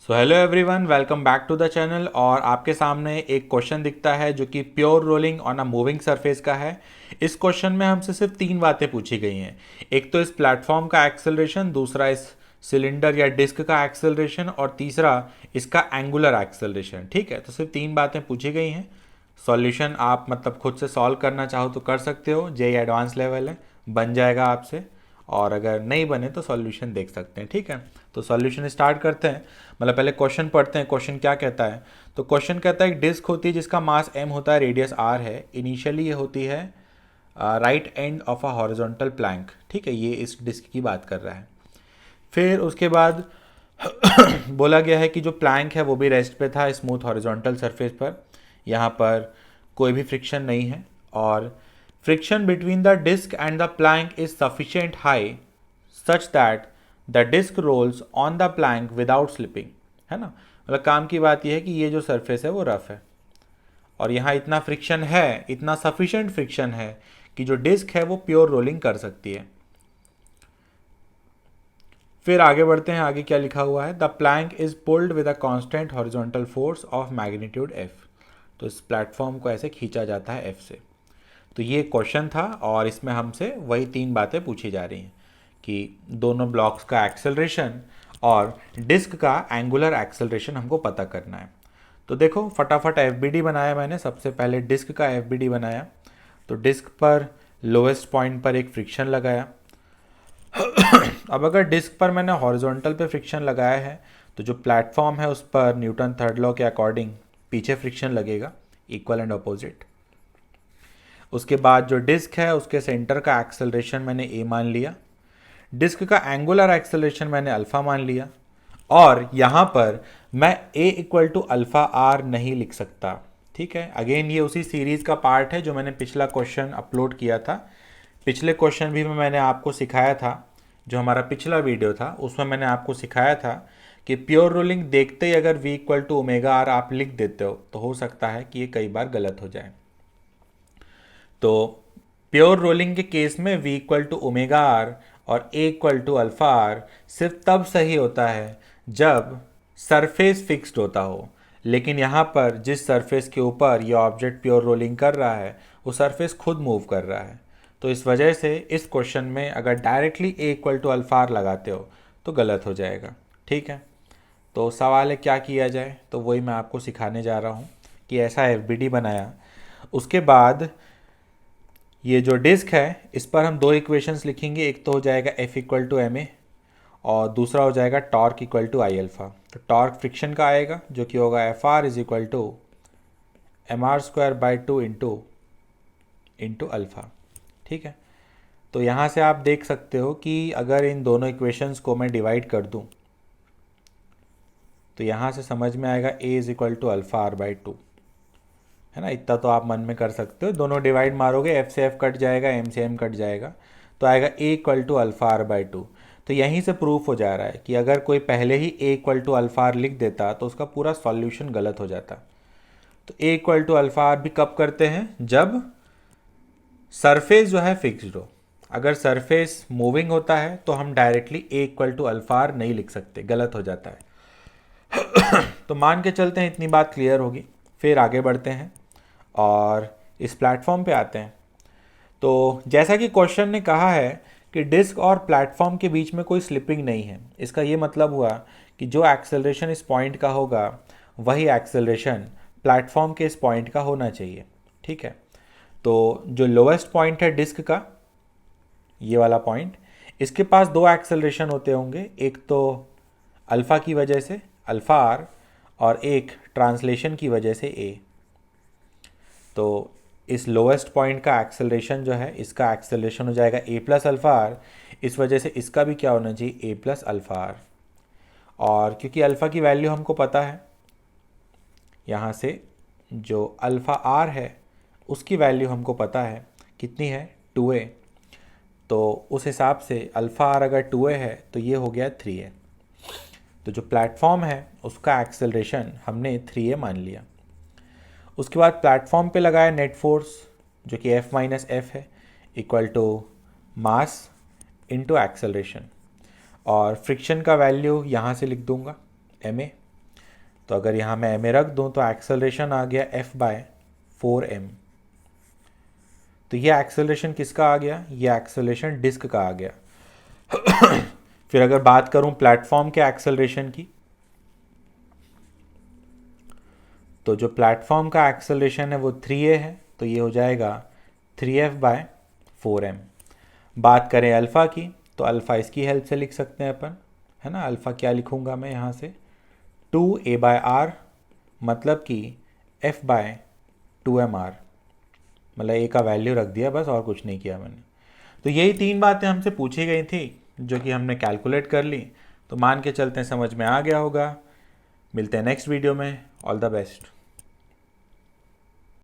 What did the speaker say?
So hello everyone, welcome back to the channel. और आपके सामने एक क्वेश्चन दिखता है जो कि pure rolling on a moving surface का है। इस क्वेश्चन में हमसे सिर्फ तीन बातें पूछी गई हैं। एक तो इस प्लेटफॉर्म का एक्सेलरेशन, दूसरा इस सिलेंडर या डिस्क का एक्सेलरेशन और तीसरा इसका एंगुलर एक्सेलरेशन। ठीक है, तो सिर्फ तीन बातें पूछी गई हैं। सॉल्यूशन आप मतलब खुद से सॉल्व करना चाहो तो कर सकते हो, जेई एडवांस लेवल है, बन जाएगा आपसे। और अगर नहीं बने तो सॉल्यूशन देख सकते हैं। ठीक है, तो सॉल्यूशन स्टार्ट करते हैं। मतलब पहले क्वेश्चन पढ़ते हैं, क्वेश्चन क्या कहता है। तो क्वेश्चन कहता है एक डिस्क होती है जिसका मास m होता है, रेडियस r है। इनिशियली ये होती है right end of a horizontal plank. ठीक है, ये इस डिस्क की बात कर रहा है। फिर उसके बाद बोला गया है कि जो प्लैंक है वो भी रेस्ट पे था, स्मूथ हॉरिजॉन्टल सरफेस पर। यहाँ पर कोई भी फ्रिक्शन नहीं है और friction between the disc and the plank is sufficient high such that the disc rolls on the plank without slipping. है ना, मतलब काम की बात यह है कि ये जो सरफेस है वो रफ है और यहाँ इतना फ्रिक्शन है, इतना सफिशिएंट फ्रिक्शन है कि जो डिस्क है वो प्योर रोलिंग कर सकती है। फिर आगे बढ़ते हैं, आगे क्या लिखा हुआ है। The plank is pulled with a constant horizontal force of magnitude F. तो इस प्लेटफॉर्म को ऐसे खींचा जाता है एफ से। तो ये क्वेश्चन था और इसमें हमसे वही तीन बातें पूछी जा रही हैं कि दोनों ब्लॉक्स का एक्सेलरेशन और डिस्क का एंगुलर एक्सेलरेशन हमको पता करना है। तो देखो फटाफट एफ बनाया मैंने। सबसे पहले डिस्क का एफ बनाया। तो डिस्क पर लोवेस्ट पॉइंट पर एक फ्रिक्शन लगाया। अब अगर डिस्क पर मैंने हॉरिजॉन्टल पे फ्रिक्शन लगाया है तो जो प्लेटफॉर्म है उस पर न्यूटन थर्ड लॉ के अकॉर्डिंग पीछे फ्रिक्शन लगेगा, इक्वल एंड अपोजिट। उसके बाद जो डिस्क है उसके सेंटर का एक्सेलरेशन मैंने ए मान लिया, डिस्क का एंगुलर एक्सेलरेशन मैंने अल्फा मान लिया। और यहाँ पर मैं ए इक्वल टू अल्फा आर नहीं लिख सकता। ठीक है, अगेन ये उसी सीरीज का पार्ट है जो मैंने पिछला क्वेश्चन अपलोड किया था। पिछले क्वेश्चन भी मैंने आपको सिखाया था, जो हमारा पिछला वीडियो था उसमें मैंने आपको सिखाया था कि प्योर रोलिंग देखते ही अगर v equal to omega R आप लिख देते हो तो हो सकता है कि ये कई बार गलत हो जाए। तो प्योर रोलिंग के केस में v equal to omega R और a equal to alpha R सिर्फ तब सही होता है जब सरफेस फिक्स्ड होता हो। लेकिन यहाँ पर जिस सरफेस के ऊपर ये ऑब्जेक्ट प्योर रोलिंग कर रहा है वो सरफेस खुद मूव कर रहा है। तो इस वजह से इस क्वेश्चन में अगर directly a equal to alpha R लगाते हो तो गलत हो जाएगा। ठीक है, तो सवाल है क्या किया जाए, तो वही मैं आपको सिखाने जा रहा हूँ कि ऐसा एफ बनाया। उसके बाद ये जो डिस्क है इस पर हम दो इक्वेशंस लिखेंगे। एक तो हो जाएगा F equal to M A और दूसरा हो जाएगा torque equal to I alpha. तो टॉर्क फ्रिक्शन का आएगा जो कि होगा F R is equal to M R square by two into alpha. ठीक है, तो यहाँ से आप देख सकते हो कि अगर इन दोनों इक्वेशंस को मैं डिवाइड कर दूँ तो यहाँ से समझ में आएगा A is equal to alpha R by two. है ना, इतना तो आप मन में कर सकते हो। दोनों डिवाइड मारोगे, एफ से एफ कट जाएगा, एम से एम कट जाएगा, तो आएगा A equal to alpha R by two. तो यहीं से प्रूफ हो जा रहा है कि अगर कोई पहले ही ए इक्वल टू अल्फ़ा आर लिख देता तो उसका पूरा सॉल्यूशन गलत हो जाता। तो ए इक्वल टू अल्फ़ा आर भी कब करते हैं, जब सरफेस जो है फिक्स्ड हो। अगर सरफेस मूविंग होता है तो हम directly A equal to alpha R नहीं लिख सकते, गलत हो जाता है। तो मान के चलते हैं इतनी बात क्लियर होगी। फिर आगे बढ़ते हैं और इस प्लेटफॉर्म पे आते हैं। तो जैसा कि क्वेश्चन ने कहा है कि डिस्क और प्लेटफॉर्म के बीच में कोई स्लिपिंग नहीं है, इसका ये मतलब हुआ कि जो एक्सेलरेशन इस पॉइंट का होगा वही एक्सेलरेशन प्लेटफॉर्म के इस पॉइंट का होना चाहिए। ठीक है, तो जो लोवेस्ट पॉइंट है डिस्क का, ये वाला पॉइंट, इसके पास दो एक्सेलरेशन होते होंगे। एक तो अल्फ़ा की वजह से अल्फ़ा आर और एक ट्रांसलेशन की वजह से ए। तो इस लोवेस्ट पॉइंट का एक्सेलरेशन जो है, इसका एक्सेलरेशन हो जाएगा ए प्लस अल्फ़ा आर। इस वजह से इसका भी क्या होना चाहिए, ए प्लस अल्फ़ा आर। और क्योंकि अल्फ़ा की वैल्यू हमको पता है, यहाँ से जो अल्फ़ा आर है उसकी वैल्यू हमको पता है कितनी है, 2a। तो उस हिसाब से अल्फ़ा आर अगर 2a है तो ये हो गया 3a। तो जो प्लेटफॉर्म है उसका एक्सेलरेशन हमने 3a मान लिया। उसके बाद प्लेटफॉर्म पे लगाया नेट फोर्स जो कि F माइनस एफ है, equal to mass into acceleration. और फ्रिक्शन का वैल्यू यहाँ से लिख दूंगा ma। तो अगर यहाँ मैं m रख दूँ तो एक्सेलरेशन आ गया F/4m। तो ये एक्सेलरेशन किसका आ गया, ये एक्सेलरेशन डिस्क का आ गया। फिर अगर बात करूं प्लेटफॉर्म के एक्सेलरेशन की, तो जो प्लेटफॉर्म का एक्सेलरेशन है वो 3a है, तो ये हो जाएगा 3f/4m। बात करें अल्फ़ा की, तो अल्फ़ा इसकी हेल्प से लिख सकते हैं अपन, है ना। अल्फ़ा क्या लिखूंगा मैं यहाँ से, 2a/r, मतलब कि f/2mr, मतलब a का वैल्यू रख दिया बस, और कुछ नहीं किया मैंने। तो यही 3 बातें हमसे पूछी गई थी जो कि हमने कैलकुलेट कर ली। तो मान के चलते हैं समझ में आ गया होगा। मिलते हैं नेक्स्ट वीडियो में। All the best.